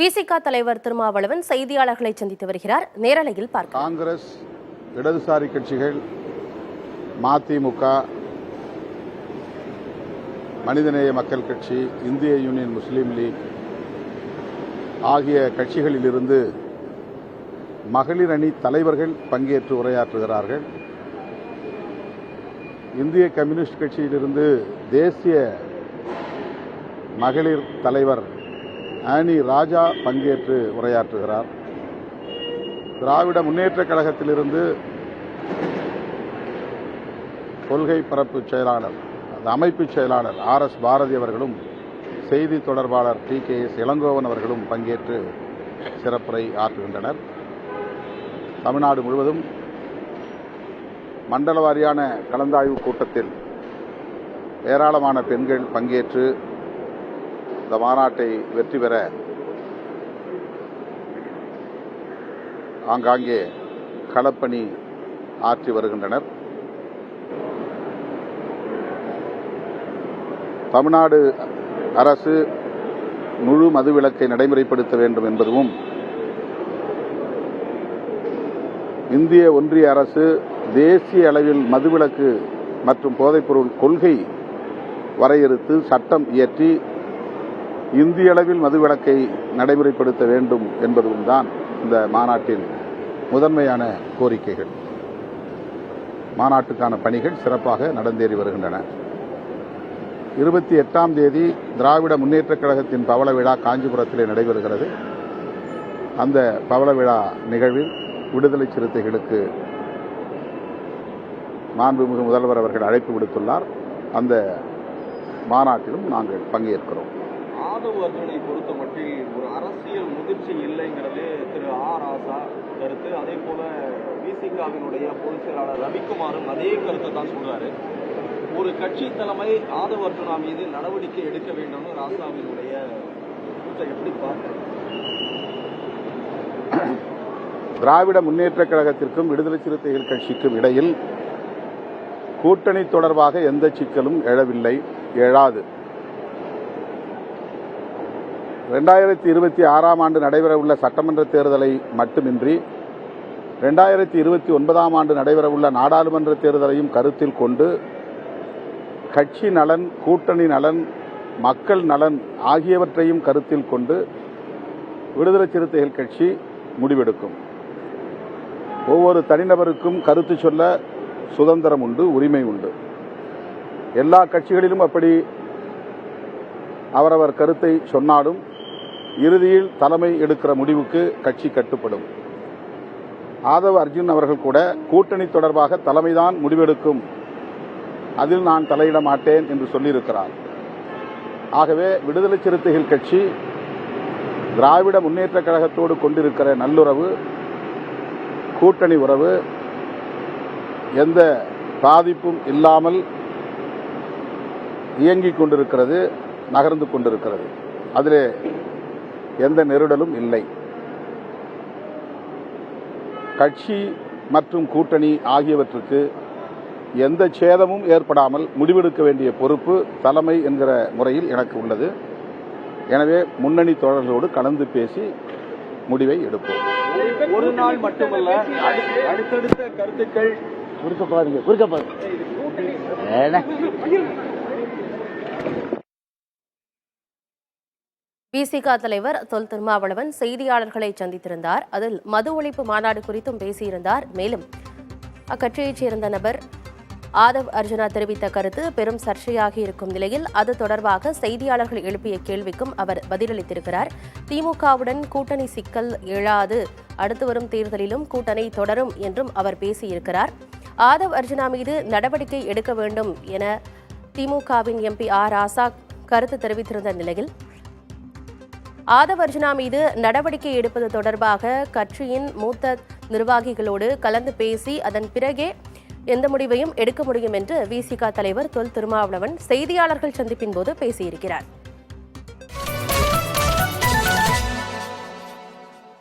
விசிக தலைவர் திருமாவளவன் செய்தியாளர்களை சந்தித்து வருகிறார். நேரலையில் பார்க்கலாம். காங்கிரஸ், இடதுசாரி கட்சிகள், மதிமுக, மனிதநேய மக்கள் கட்சி, இந்திய யூனியன் முஸ்லீம் லீக் ஆகிய கட்சிகளிலிருந்து மகளிர் அணி தலைவர்கள் பங்கேற்று உரையாற்றுகிறார்கள். இந்திய கம்யூனிஸ்ட் கட்சியிலிருந்து தேசிய மகளிர் தலைவர் ஆனி ராஜா பங்கேற்று உரையாற்றுகிறார். திராவிட முன்னேற்ற கழகத்திலிருந்து கொள்கை பரப்பு செயலாளர், அமைப்பு செயலாளர் RS பாரதி அவர்களும், செய்தி தொடர்பாளர் TKS இளங்கோவன் அவர்களும் பங்கேற்று சிறப்புரை ஆற்றுகின்றனர். தமிழ்நாடு முழுவதும் மண்டல வாரியான கலந்தாய்வு கூட்டத்தில் ஏராளமான பெண்கள் பங்கேற்று இந்த மாநாட்டை வெற்றி பெற ஆங்காங்கே களப்பணி ஆற்றி வருகின்றனர். தமிழ்நாடு அரசு முழு மதுவிலக்கை நடைமுறைப்படுத்த வேண்டும் என்பதும், இந்திய ஒன்றிய அரசு தேசிய அளவில் மதுவிலக்கு மற்றும் போதைப்பொருள் கொள்கை வரையறுத்து சட்டம் இயற்றி இந்திய அளவில் மதுவிலக்கை நடைமுறைப்படுத்த வேண்டும் என்பதும் தான் இந்த மாநாட்டின் முதன்மையான கோரிக்கைகள். மாநாட்டுக்கான பணிகள் சிறப்பாக நடந்தேறி வருகின்றன. 28ஆம் தேதி திராவிட முன்னேற்றக் கழகத்தின் பவள விழா காஞ்சிபுரத்திலே நடைபெறுகிறது. அந்த பவள விழா நிகழ்வில் விடுதலை சிறுத்தைகளுக்கு மாண்புமிகு முதல்வர் அவர்கள் அழைப்பு விடுத்துள்ளார். அந்த மாநாட்டிலும் நாங்கள் பங்கேற்கிறோம். ஆதவ் அர்ஜுனை பொறுத்த மட்டில் ஒரு அரசியல் முதிர்ச்சி இல்லைங்கிறது திரு ராசா கருத்து. அதே போல விசிகாவினுடைய பொதுச் செயலாளர் ரவிக்குமாரும் அதே கருத்தை தான் சொல்றாரு. ஒரு கட்சி தலைமை ஆதவ் அர்ஜுனா மீது நடவடிக்கை எடுக்க வேண்டும்னு ராசாவினுடைய கூட்டத்தை எப்படி பார்க்க? திராவிட முன்னேற்ற கழகத்திற்கும் விடுதலை சிறுத்தைகள் கட்சிக்கும் இடையில் கூட்டணி தொடர்பாக எந்த சிக்கலும் எழவில்லை, எழாது. 2026ஆம் ஆண்டு நடைபெறவுள்ள சட்டமன்ற தேர்தலை மட்டுமின்றி 2029ஆம் ஆண்டு நடைபெறவுள்ள நாடாளுமன்ற தேர்தலையும் கருத்தில் கொண்டு கட்சி நலன், கூட்டணி நலன், மக்கள் நலன் ஆகியவற்றையும் கருத்தில் கொண்டு விடுதலை சிறுத்தைகள் கட்சி முடிவெடுக்கும். ஒவ்வொரு தனிநபருக்கும் கருத்து சொல்ல சுதந்திரம் உண்டு, உரிமை உண்டு. எல்லா கட்சிகளிலும் அப்படி அவரவர் கருத்தை சொன்னாலும் இறுதியில் தலைமை எடுக்கிற முடிவுக்கு கட்சி கட்டுப்படும். ஆதவ் அர்ஜுன் அவர்கள் கூட கூட்டணி தொடர்பாக தலைமைதான் முடிவெடுக்கும், அதில் நான் தலையிட மாட்டேன் என்று சொல்லியிருக்கிறார். ஆகவே விடுதலை சிறுத்தைகள் கட்சி திராவிட முன்னேற்ற கழகத்தோடு கொண்டிருக்கிற நல்லுறவு, கூட்டணி உறவு எந்த பாதிப்பும் இல்லாமல் இயங்கிக் கொண்டிருக்கிறது, நகர்ந்து கொண்டிருக்கிறது. அதிலே எந்த நெருடலும் இல்லை. கட்சி மற்றும் கூட்டணி ஆகியவற்றுக்கு எந்த சேதமும் ஏற்படாமல் முடிவெடுக்க வேண்டிய பொறுப்பு தலைமை என்கிற முறையில் எனக்கு உள்ளது. எனவே முன்னணி தோழர்களோடு கலந்து பேசி முடிவை எடுப்போம். ஒரு நாள் மட்டுமல்ல, அடுத்தடுத்த கருத்துக்கள் விசிக தலைவர் தொல் திருமாவளவன் செய்தியாளர்களை சந்தித்திருந்தார். அதில் மது ஒழிப்பு மாநாடு குறித்தும் பேசியிருந்தார். மேலும் அக்கட்சியைச் சேர்ந்த நபர் ஆதவ் அர்ஜுனா தெரிவித்த கருத்து பெரும் சர்ச்சையாகி இருக்கும் நிலையில் அது தொடர்பாக செய்தியாளர்கள் எழுப்பிய கேள்விக்கும் அவர் பதிலளித்திருக்கிறார். திமுகவுடன் கூட்டணி சிக்கல் எழாது, அடுத்து வரும் தேர்தலிலும் கூட்டணி தொடரும் என்றும் அவர் பேசியிருக்கிறார். ஆதவ் அர்ஜுனா மீது நடவடிக்கை எடுக்க வேண்டும் என திமுகவின் MP ராசா கருத்து தெரிவித்திருந்த நிலையில் ஆதவ் அர்ஜுனா மீது நடவடிக்கை எடுப்பது தொடர்பாக கட்சியின் மூத்த நிர்வாகிகளோடு கலந்து பேசி அதன் பிறகே எந்த முடிவையும் எடுக்க முடியும் என்று விசிக தலைவர் தொல் திருமாவளவன் செய்தியாளர்கள் சந்திப்பின் போது பேசியிருக்கிறார்.